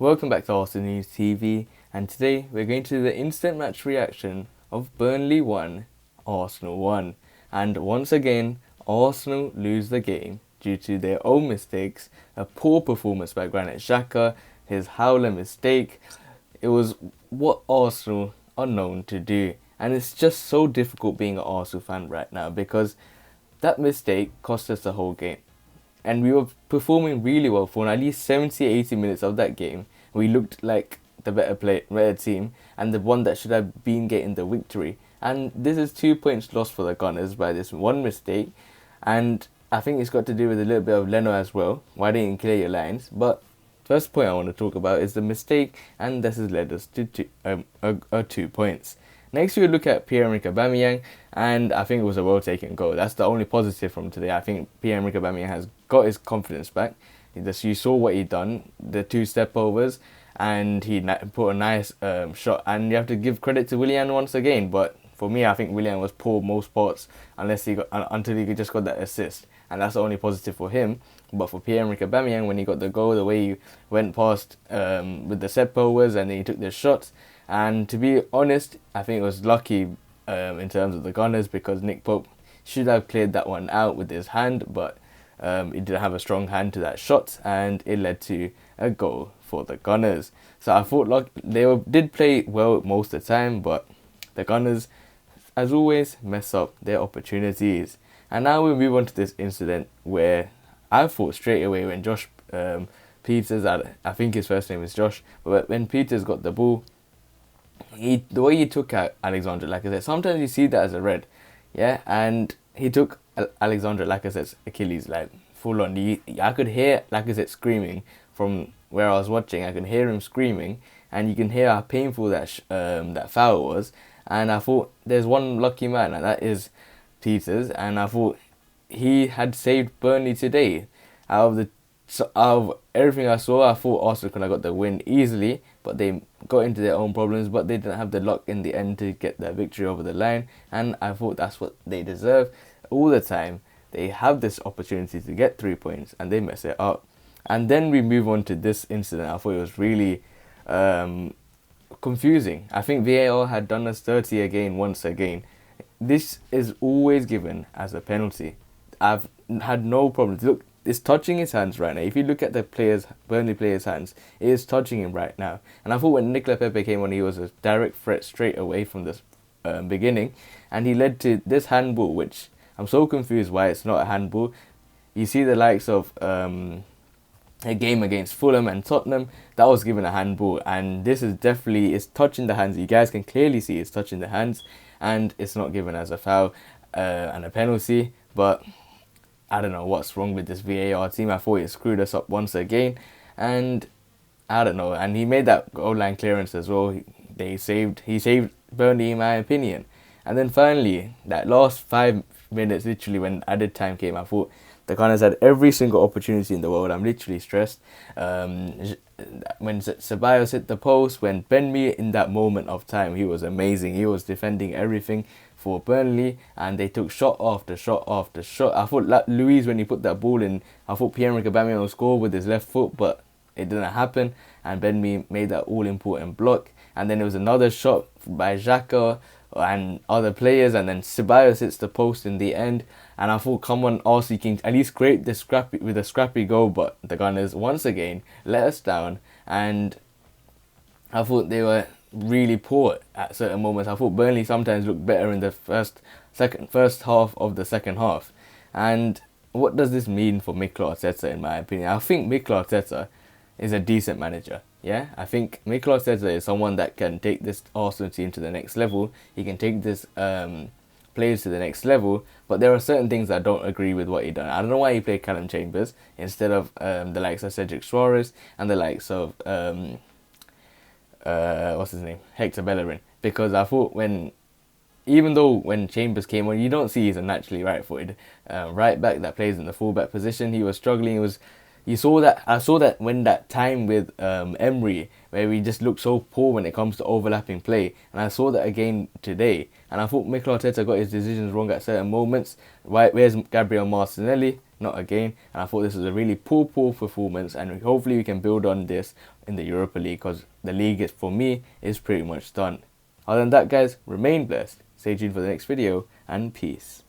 Welcome back to Arsenal News TV, and today we're going to do the instant match reaction of Burnley 1, Arsenal 1. And once again, Arsenal lose the game due to their own mistakes, a poor performance by Granit Xhaka, his howler mistake. It was what Arsenal are known to do, and it's just so difficult being an Arsenal fan right now because that mistake cost us the whole game. And we were performing really well for at least 70-80 minutes of that game. We looked like the better team and the one that should have been getting the victory. And this is 2 points lost for the Gunners by this one mistake. And I think it's got to do with a little bit of Leno as well. Why didn't you clear your lines? But first point I want to talk about is the mistake, and this has led us to 2 points. Next, we look at Pierre-Emerick Aubameyang, and I think it was a well-taken goal. That's the only positive from today. I think Pierre-Emerick Aubameyang has got his confidence back. You saw what he done, the 2 step overs, and he put a nice shot. And you have to give credit to Willian once again. But for me, I think Willian was poor most parts until he just got that assist, and that's the only positive for him. But for Pierre-Emerick Aubameyang, when he got the goal, the way he went past with the step overs and then he took the shots. And to be honest, I think it was lucky in terms of the Gunners, because Nick Pope should have cleared that one out with his hand, but he didn't have a strong hand to that shot, and it led to a goal for the Gunners. So I thought did play well most of the time, but the Gunners, as always, mess up their opportunities. And now we move on to this incident where I thought straight away when Josh Pieters, I think his first name is Josh, but when Pieters got the ball, the way he took out Alexandre Lacazette, sometimes you see that as a red, yeah, and he took Alexandre Lacazette's Achilles like full on. I could hear Lacazette screaming from where I was watching. I could hear him screaming, and you can hear how painful that foul was. And I thought there's one lucky man, and that is Pieters, and I thought he had saved Burnley today. Out of everything I saw, I thought Arsenal could have got the win easily, but they got into their own problems, but they didn't have the luck in the end to get that victory over the line, and I thought that's what they deserve. All the time they have this opportunity to get 3 points and they mess it up. And then we move on to this incident. I thought it was really confusing. I think VAR had done us dirty again once again. This is always given as a penalty. I've had no problems. Look, it's touching his hands right now. If you look at the Burnley player's hands, it is touching him right now. And I thought when nicolas Pepe came on, he was a direct threat straight away from this beginning, and he led to this handball, which I'm so confused why it's not a handball. You see the likes of a game against Fulham and Tottenham, that was given a handball, and this is definitely, it's touching the hands. You guys can clearly see it's touching the hands, and it's not given as a foul and a penalty. But I don't know what's wrong with this VAR team. I thought it screwed us up once again, and I don't know. And he made that goal line clearance as well. He saved Burnley, in my opinion. And then finally, that last 5 minutes, literally when added time came, I thought the Gunners had every single opportunity in the world. I'm literally stressed. When Ceballos hit the post, when Ben-Mee in that moment of time, he was amazing. He was defending everything for Burnley, and they took shot after shot after shot. I thought Luiz, when he put that ball in, I thought Pierre-Emerick Aubameyang would score with his left foot, but it didn't happen, and Ben-Mee made that all-important block. And then there was another shot by Xhaka and other players, and then Ceballos hits the post in the end. And I thought, come on, Arsenal, you can at least create this scrappy goal, but the Gunners once again let us down, and I thought they were really poor at certain moments. I thought Burnley sometimes looked better in the first half of the second half. And what does this mean for Mikel Arteta, in my opinion? I think Mikel Arteta is a decent manager. Yeah, I think Mikel Arteta is someone that can take this Arsenal team to the next level. He can take this players to the next level, but there are certain things I don't agree with what he done. I don't know why he played Callum Chambers instead of the likes of Cedric Suarez and the likes of what's his name, Hector Bellerin, because I thought even though when Chambers came on, you don't see he's a naturally right-footed right back that plays in the full-back position. He was struggling. I saw that when that time with Emery, where we just looked so poor when it comes to overlapping play, and I saw that again today. And I thought Mikel Arteta got his decisions wrong at certain moments. Where's Gabriel Martinelli? Not again. And I thought this was a really poor performance, and hopefully we can build on this in the Europa League, because the league is, for me, is pretty much done. Other than that, guys, remain blessed. Stay tuned for the next video, and peace.